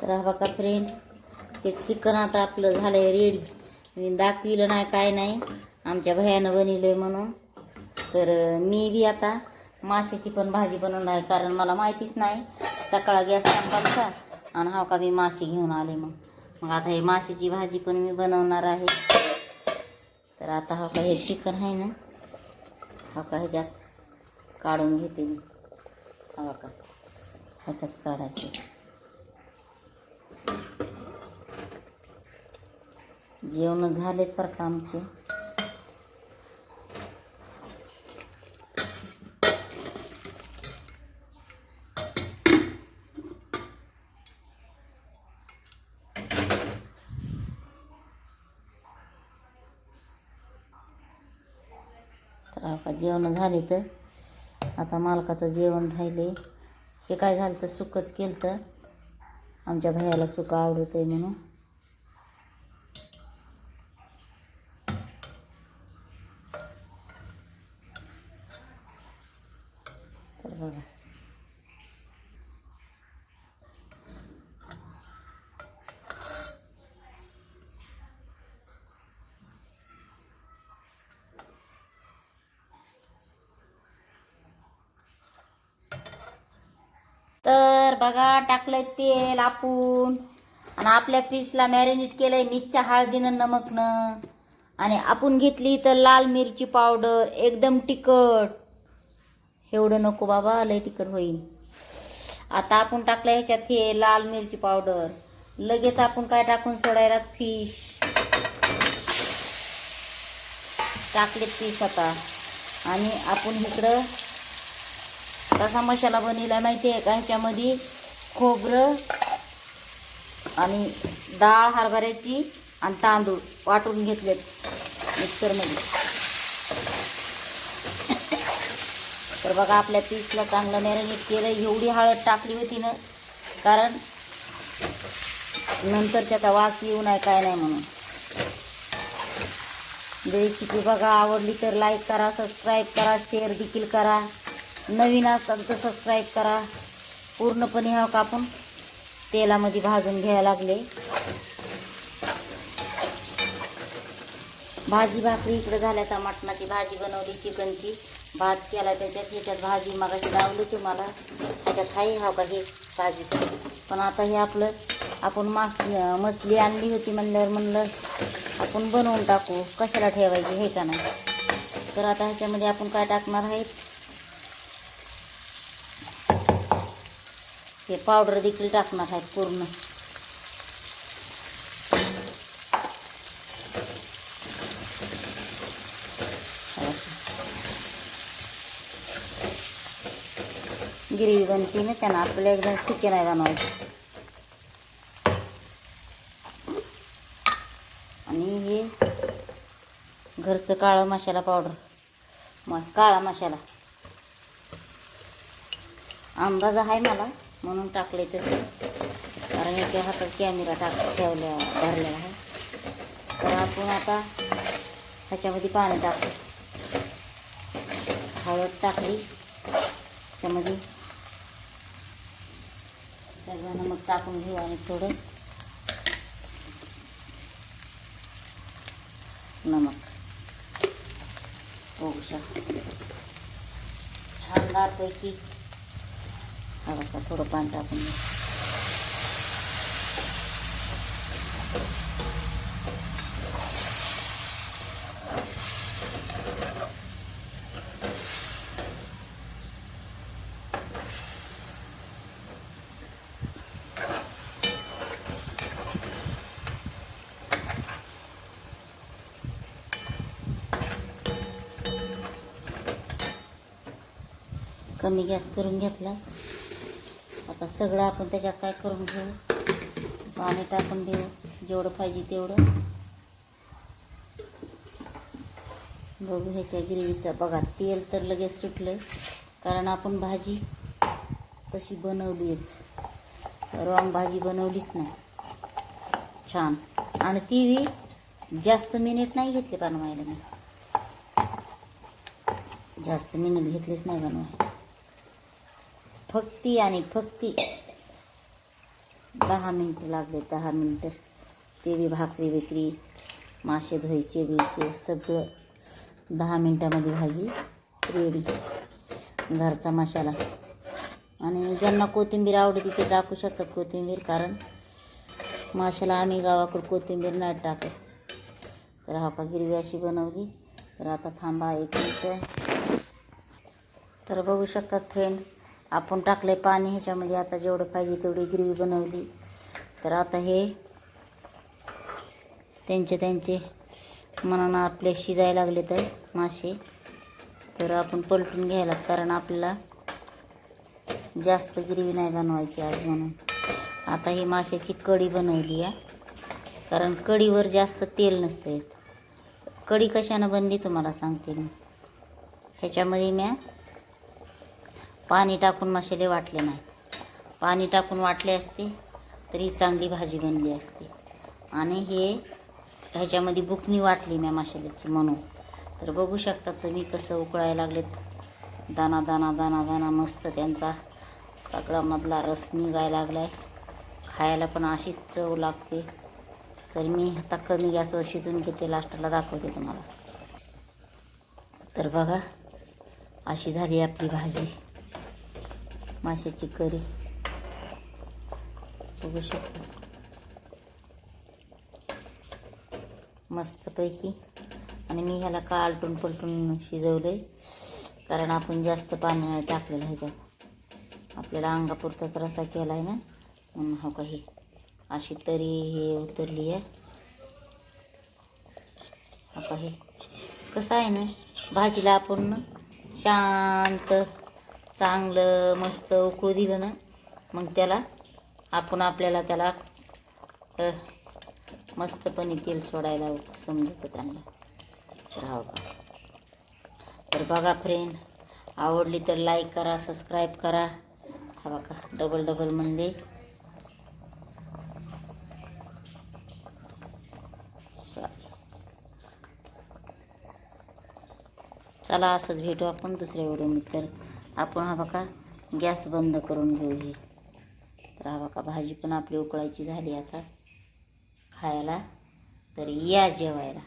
तर हा बघा फ्रेंड, हे चिकन आता आपलं झालंय रेडी. मी दाखविलं नाही काय नाही, आमच्या भयानं बनवलंय म्हणून. तर मी बी आता माशाची पण भाजी बनवणार आहे, कारण मला माहितीच नाही. सकाळ गॅस संपला आणि हा का मी मासे घेऊन आले. मग आता हे माशाची भाजी पण मी बनवणार आहे. तर आता हा का हे चिकन आहे ना, हा का ह्याच्यात काढून घेते मी. हा का ह्याच्यात काढायचं. जेवण झालेत पर का आमचे. तर आता जेवण झाले. तर आता मालकाचं जेवण राहिले. हे काय झालं तर सुकच केलं, तर आमच्या भैयाला सुकं आवडत आहे म्हणून. तर बघा, तर बघा टाकलंय तेल आपण, आणि आपल्या पीसला मॅरिनेट केलंय नुसत्या हळदीनं नमकनं. आणि आपण घेतली तर लाल मिरची पावडर, एकदम तिखट. एवढं नको बाबा, लय तिखट होईल. आता आपण टाकलं ह्याच्यात हे लाल मिरची पावडर. लगेच आपण काय टाकून सोडायला, फिश टाकले पीस आता. आणि आपण इकडं कसा मसाला बनवला माहिती आहे का, ह्याच्यामध्ये खोबरं आणि डाळ हरभऱ्याची आणि तांदूळ वाटून घेतलेत मिक्सरमध्ये. तर बघा, आपल्या पीसला चांगलं मॅरिनेट केलं. एवढी हळद टाकली होती ना, कारण नंतर त्याचा वास येऊ नये काय नाही म्हणून. रेसिपी बघा, आवडली तर लाईक करा, सबस्क्राईब करा, शेअर देखील करा. नवीन असाल तर सबस्क्राईब करा. पूर्णपणे हा का आपण तेलामध्ये भाजून घ्यायला लागले. भाजी भाकरी इकडे झाल्या. तर मटणाची भाजी बनवली, चिकनची भात केला त्याच्यात. ह्याच्यात भाजी मगाशी लावली तुम्हाला, त्याच्यात हाही हा का हे भाजी. पण आता हे आपलं आपण मछली आणली होती म्हणलं आपण बनवून टाकू, कशाला ठेवायची हे का नाही. तर आता ह्याच्यामध्ये आपण काय टाकणार आहे, हे पावडर देखील टाकणार आहेत पूर्ण. ग्रेव्ही बनते ना, त्यांना आपल्याला एकदम सुके नाही बनवायचे. आणि हे घरचं काळा मसाला पावडर, काळा मसाला अंदाज आहे मला म्हणून टाकले तसे, कारण एका हातात कॅमेरा भरलेला आहे. तर आपण आता ह्याच्यामध्ये पाणी टाकू. हळद टाकली त्याच्यामध्ये, त्याला नमक टाकून घेऊ आणि थोडं नमक बघू शकता. छानदारपैकी हा बघा, थोडं पाणी टाकून घेऊ. कमी गॅस करून घेतला. आता सगळं आपण त्याच्यात काय करून घेऊ, पाणी टाकून देऊ जेवढं पाहिजे तेवढं. बघू ह्याच्या ग्रेव्हीचा. बघा, तेल तर लगेच सुटलं, कारण आपण भाजी तशी बनवलीच, रॉंग भाजी बनवलीच नाही. छान. आणि ती बी जास्त मिनिट नाही घेतले बनवायला. मी जास्त मिनिट घेतलेच नाही बनवायला. फक्ती आणि फक्ती 10 मिनटं लागले, 10 मिनटं. ते बी भाकरी बिकरी, मासे धुवायचे बियचे सगळं 10 मिनटामध्ये भाजी रेडी. घरचा मसाला. आणि ज्यांना कोथिंबीर आवडते ते टाकू शकतात कोथिंबीर, कारण माशाला आम्ही गावाकडे कोथिंबीर नाही टाकत. तर हा का गिरवी अशी बनवली. तर आता थांबा 1 मिनिट. तर बघू शकतात फ्रेंड, आपण टाकले पाणी ह्याच्यामध्ये. आता जेवढं पाहिजे तेवढी गिरवी बनवली. तर आता हे त्यांचे मनानं आपले शिजायला लागले तर मासे. तर आपण पलटून घ्यायला, कारण आपल्याला जास्त गिरवी नाही बनवायची आज म्हणून. आता ही माशाची कढी बनवली आहे, कारण कढीवर जास्त तेल नसतं येत. कढी कशानं बनली तुम्हाला सांगते मी. ह्याच्यामध्ये मी पाणी टाकून मसाले वाटले नाहीत. पाणी टाकून वाटले असते तरी चांगली भाजी बनली असते. आणि हे ह्याच्यामध्ये बुकणी वाटली मी मसाल्याची म्हणून. तर बघू शकता तुम्ही कसं उकळायला लागलेत. दाना दाना दाना दाना मस्त त्यांचा सगळा मधला रस निघायला लागलाय. खायला पण अशीच चव लागते. तर मी आता कमी गॅसवर शिजून घेते, लास्टला दाखवते तुम्हाला. तर बघा, अशी झाली आपली भाजी माशाची करी. बघू शकता मस्तपैकी. आणि मी ह्याला का आलटून पलटून शिजवले, कारण आपण जास्त पाणी नाही टाकलेलं ह्याच्यात. आपल्याला अंगापुरताच रसा केला आहे ना म्हणून. हो का, हे अशी तरी हे उतरली आहे. आता हे कसं आहे ना, भाजीला आपण शांत चांगलं मस्त उकळू दिलं ना, मग त्याला आपल्याला त्याला मस्तपणे तेल सोडायला समजतं त्यांना. तर हो का. तर बघा फ्रेंड, आवडली तर लाईक करा, सबस्क्राईब करा. हा बघा डबल म्हणले. चला असंच भेटू आपण दुसऱ्या व्हिडिओमध्ये. तर आपण हा बघा गॅस बंद करून घेऊ हे. तर हा बघा भाजी पण आपली उकळायची झाली आता खायला. तर या जेवायला.